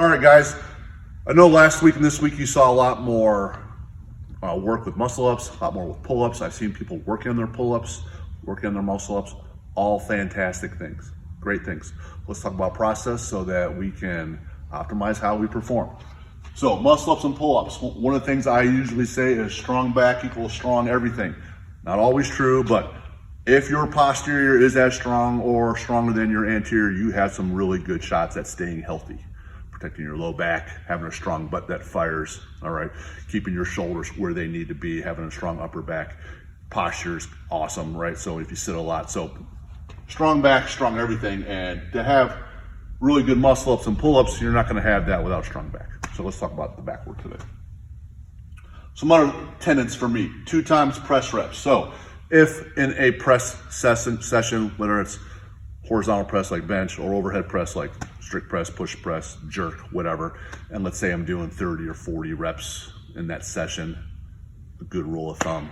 All right, guys. I know last week and this week you saw a lot more work with muscle ups, a lot more with pull ups. I've seen people working on their pull ups, working on their muscle ups. All fantastic things, great things. Let's talk about process so that we can optimize how we perform. So muscle ups and pull ups. One of the things I usually say is strong back equals strong everything. Not always true, but if your posterior is as strong or stronger than your anterior, you have some really good shots at staying healthy. Protecting your low back, having a strong butt that fires, all right? Keeping your shoulders where they need to be, having a strong upper back. Posture's awesome, right? So if you sit a lot, so strong back, strong everything. And to have really good muscle ups and pull ups, you're not gonna have that without strong back. So let's talk about the back work today. Some other tenets for me, 2 times press reps. So if in a press session, whether it's horizontal press like bench or overhead press like strict press, push press, jerk, whatever, and let's say I'm doing 30 or 40 reps in that session, a good rule of thumb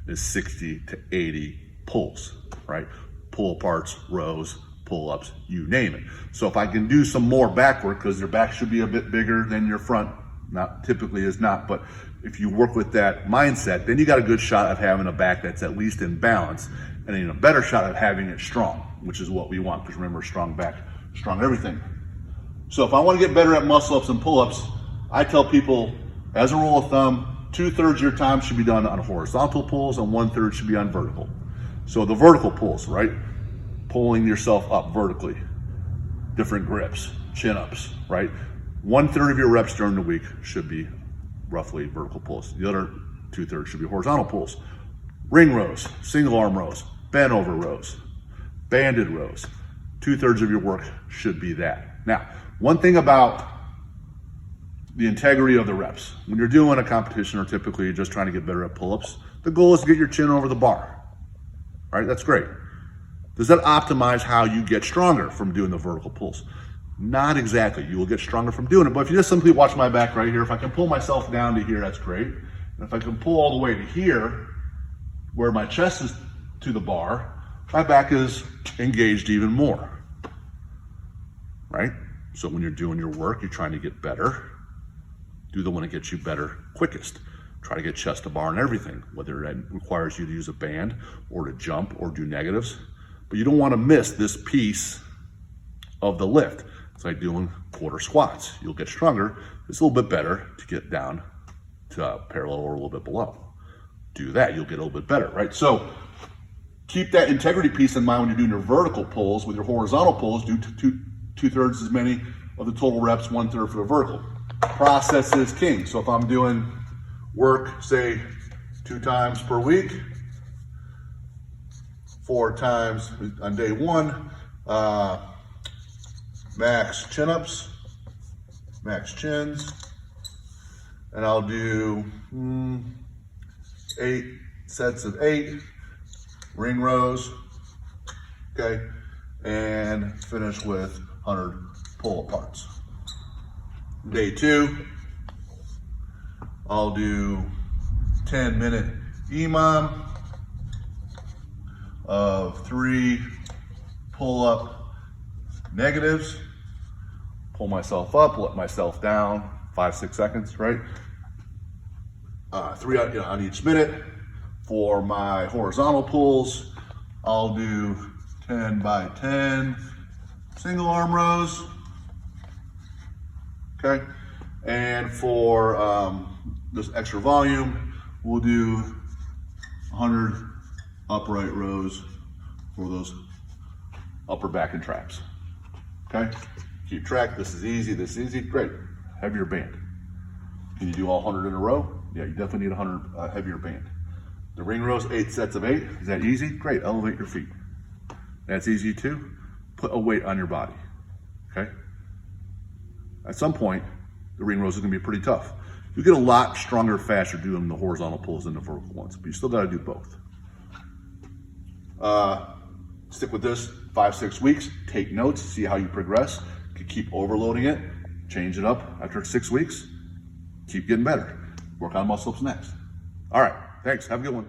is 60 to 80 pulls, right? Pull aparts, rows, pull-ups, you name it. So if I can do some more back work, because your back should be a bit bigger than your front, not typically is not, but if you work with that mindset, then you got a good shot of having a back that's at least in balance, and even a better shot of having it strong, which is what we want, because remember, strong back, strong everything. So if I want to get better at muscle ups and pull-ups, I tell people, as a rule of thumb, 2/3 of your time should be done on horizontal pulls and 1/3 should be on vertical. So the vertical pulls, right? Pulling yourself up vertically, different grips, chin-ups, right? 1/3 of your reps during the week should be roughly vertical pulls. The other 2/3 should be horizontal pulls. Ring rows, single arm rows, bent over rows, banded rows. 2/3 of your work should be that. Now, one thing about the integrity of the reps, when you're doing a competition or typically you're just trying to get better at pull-ups, the goal is to get your chin over the bar, right? That's great. Does that optimize how you get stronger from doing the vertical pulls? Not exactly. You will get stronger from doing it, but if you just simply watch my back right here, if I can pull myself down to here, that's great. And if I can pull all the way to here, where my chest is to the bar, my back is engaged even more, right? So when you're doing your work, you're trying to get better, do the one that gets you better quickest. Try to get chest to bar and everything, whether that requires you to use a band or to jump or do negatives. But you don't want to miss this piece of the lift. It's like doing quarter squats. You'll get stronger. It's a little bit better to get down to parallel or a little bit below. Do that, you'll get a little bit better, right? So keep that integrity piece in mind when you're doing your vertical pulls. With your horizontal pulls, do 2/3 as many of the total reps, 1/3 for the vertical. Process is king. So if I'm doing work, say 2 times per week, 4 times on day 1, max chin-ups, max chins, and I'll do 8 sets of 8 ring rows, okay, and finish with 100 pull aparts. Day 2, I'll do 10-minute EMOM of 3 pull-up negatives. Pull myself up, let myself down, 5-6 seconds, right? 3 on each minute. For my horizontal pulls, I'll do 10 by 10 single arm rows, okay? And for this extra volume, we'll do 100 upright rows for those upper back and traps, okay? Keep track, this is easy, great. Heavier band. Can you do all 100 in a row? Yeah, you definitely need a 100 heavier band. The ring rows, 8 sets of 8. Is that easy? Great, elevate your feet. That's easy too. Put a weight on your body, okay? At some point, the ring rows are gonna be pretty tough. You get a lot stronger faster doing the horizontal pulls than the vertical ones, but you still gotta do both. Stick with this 5-6 weeks, take notes, see how you progress. You can keep overloading it, change it up after 6 weeks, keep getting better. Work on muscle ups next. All right, thanks, have a good one.